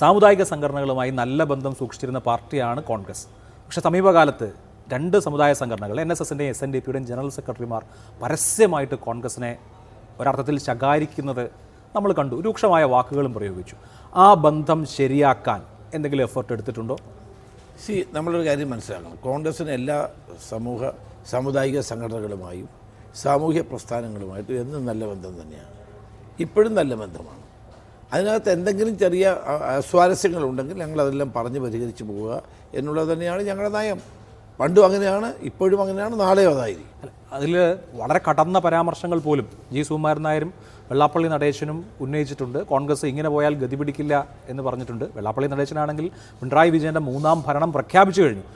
സാമുദായിക സംഘടനകളുമായി നല്ല ബന്ധം സൂക്ഷിച്ചിരുന്ന പാർട്ടിയാണ് കോൺഗ്രസ്. പക്ഷേ സമീപകാലത്ത് രണ്ട് സമുദായ സംഘടനകൾ NSSൻ്റെയും SNDPയുടെയും ജനറൽ സെക്രട്ടറിമാർ പരസ്യമായിട്ട് കോൺഗ്രസിനെ ഒരർത്ഥത്തിൽ ശകാരിക്കുന്നത് നമ്മൾ കണ്ടു. രൂക്ഷമായ വാക്കുകളും പ്രയോഗിച്ചു. ആ ബന്ധം ശരിയാക്കാൻ എന്തെങ്കിലും എഫേർട്ട് എടുത്തിട്ടുണ്ടോ? നമ്മളൊരു കാര്യം മനസ്സിലാക്കണം. കോൺഗ്രസിന് എല്ലാ സാമുദായിക സംഘടനകളുമായും സാമൂഹ്യ പ്രസ്ഥാനങ്ങളുമായിട്ടും എന്നും നല്ല ബന്ധം തന്നെയാണ്, ഇപ്പോഴും നല്ല ബന്ധമാണ്. അതിനകത്ത് എന്തെങ്കിലും ചെറിയ അസ്വാരസ്യങ്ങളുണ്ടെങ്കിൽ ഞങ്ങളതെല്ലാം പറഞ്ഞ് പരിഹരിച്ച് പോവുക എന്നുള്ളത് തന്നെയാണ് ഞങ്ങളുടെ നയം. പണ്ടും അങ്ങനെയാണ്, ഇപ്പോഴും അങ്ങനെയാണ്, നാളെയും അതായിരിക്കും. അതിൽ വളരെ കടന്ന പരാമർശങ്ങൾ പോലും ജി സുകുമാരൻ നായരും വെള്ളാപ്പള്ളി നടേശനും ഉന്നയിച്ചിട്ടുണ്ട്. കോൺഗ്രസ് ഇങ്ങനെ പോയാൽ ഗതി പിടിക്കില്ല എന്ന് പറഞ്ഞിട്ടുണ്ട്. വെള്ളാപ്പള്ളി നടേശനാണെങ്കിൽ പിണറായി വിജയൻ്റെ 3ാം ഭരണം പ്രഖ്യാപിച്ചു കഴിഞ്ഞു.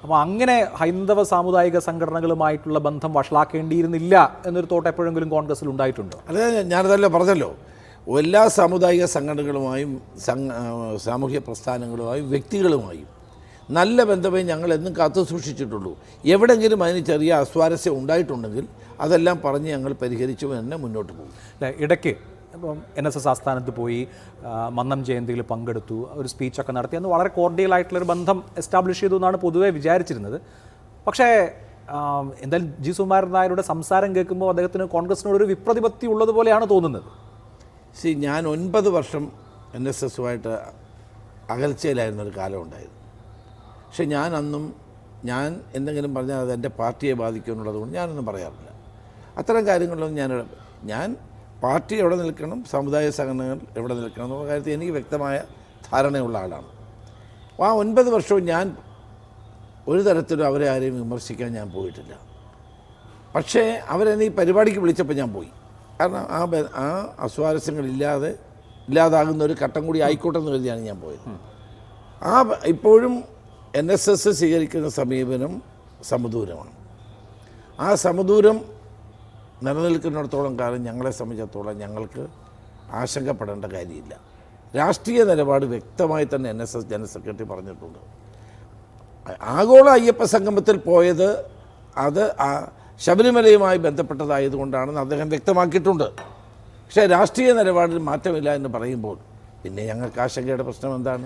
അപ്പോൾ അങ്ങനെ ഹൈന്ദവ സാമുദായിക സംഘടനകളുമായിട്ടുള്ള ബന്ധം വഷളാക്കേണ്ടിയിരുന്നില്ല എന്നൊരു തോട്ട് എപ്പോഴെങ്കിലും കോൺഗ്രസ്സിൽ ഉണ്ടായിട്ടുണ്ടോ? അതെ, ഞാനതല്ല പറഞ്ഞല്ലോ. എല്ലാ സാമുദായിക സംഘടനകളുമായും സാമൂഹ്യ പ്രസ്ഥാനങ്ങളുമായും വ്യക്തികളുമായും നല്ല ബന്ധമേ ഞങ്ങൾ എന്നും കാത്തു സൂക്ഷിച്ചിട്ടുള്ളൂ. എവിടെയെങ്കിലും അതിന് ചെറിയ അസ്വാരസ്യം ഉണ്ടായിട്ടുണ്ടെങ്കിൽ അതെല്ലാം പറഞ്ഞ് ഞങ്ങൾ പരിഹരിച്ചു തന്നെ മുന്നോട്ട് പോകും. ഇടയ്ക്ക് ഇപ്പം NSS ആസ്ഥാനത്ത് പോയി മന്നം ജയന്തിയിൽ പങ്കെടുത്തു, ഒരു സ്പീച്ചൊക്കെ നടത്തി, അന്ന് വളരെ കോർഡിയലായിട്ടുള്ളൊരു ബന്ധം എസ്റ്റാബ്ലിഷ് ചെയ്തു എന്നാണ് പൊതുവെ വിചാരിച്ചിരുന്നത്. പക്ഷേ എന്തായാലും ജി സുകുമാരൻ നായരുടെ സംസാരം കേൾക്കുമ്പോൾ അദ്ദേഹത്തിന് കോൺഗ്രസിനോടൊരു വിപ്രതിപത്തി ഉള്ളതുപോലെയാണ് തോന്നുന്നത്. ഞാൻ 9 വർഷം NSSുമായിട്ട് അകൽച്ചയിലായിരുന്നൊരു കാലം ഉണ്ടായിരുന്നു. പക്ഷെ ഞാൻ എന്തെങ്കിലും പറഞ്ഞാൽ അത് എൻ്റെ പാർട്ടിയെ ബാധിക്കുമെന്നുള്ളത് കൊണ്ട് ഞാനൊന്നും പറയാറില്ല. അത്തരം കാര്യങ്ങളിലൊന്നും ഞാൻ പാർട്ടി എവിടെ നിൽക്കണം, സമുദായ സംഘടനകൾ എവിടെ നിൽക്കണം എന്നുള്ള കാര്യത്തിൽ എനിക്ക് വ്യക്തമായ ധാരണയുള്ള ആളാണ്. ആ 9 വർഷവും ഞാൻ ഒരു തരത്തിലും അവരെ ആരെയും വിമർശിക്കാൻ ഞാൻ പോയിട്ടില്ല. പക്ഷേ അവരെന്നെ ഈ പരിപാടിക്ക് വിളിച്ചപ്പോൾ ഞാൻ പോയി. കാരണം ആ അസ്വാരസ്യങ്ങൾ ഇല്ലാതാകുന്ന ഒരു ഘട്ടം കൂടി ആയിക്കോട്ടെ എന്ന് കരുതിയാണ് ഞാൻ പോയത്. ഇപ്പോഴും NSS സ്വീകരിക്കുന്ന സമീപനം സമദൂരമാണ്. ആ സമദൂരം നിലനിൽക്കുന്നിടത്തോളം കാലം ഞങ്ങളെ സംബന്ധിച്ചിടത്തോളം ഞങ്ങൾക്ക് ആശങ്കപ്പെടേണ്ട കാര്യമില്ല. രാഷ്ട്രീയ നിലപാട് വ്യക്തമായി തന്നെ NSS ജനറൽ സെക്രട്ടറി പറഞ്ഞിട്ടുണ്ട്. ആഗോള അയ്യപ്പ സംഗമത്തിൽ പോയത് അത് ശബരിമലയുമായി ബന്ധപ്പെട്ടതായതുകൊണ്ടാണെന്ന് അദ്ദേഹം വ്യക്തമാക്കിയിട്ടുണ്ട്. പക്ഷേ രാഷ്ട്രീയ നിലപാടിൽ മാറ്റമില്ല എന്ന് പറയുമ്പോൾ പിന്നെ ഞങ്ങൾക്ക് ആശങ്കയുടെ പ്രശ്നം എന്താണ്?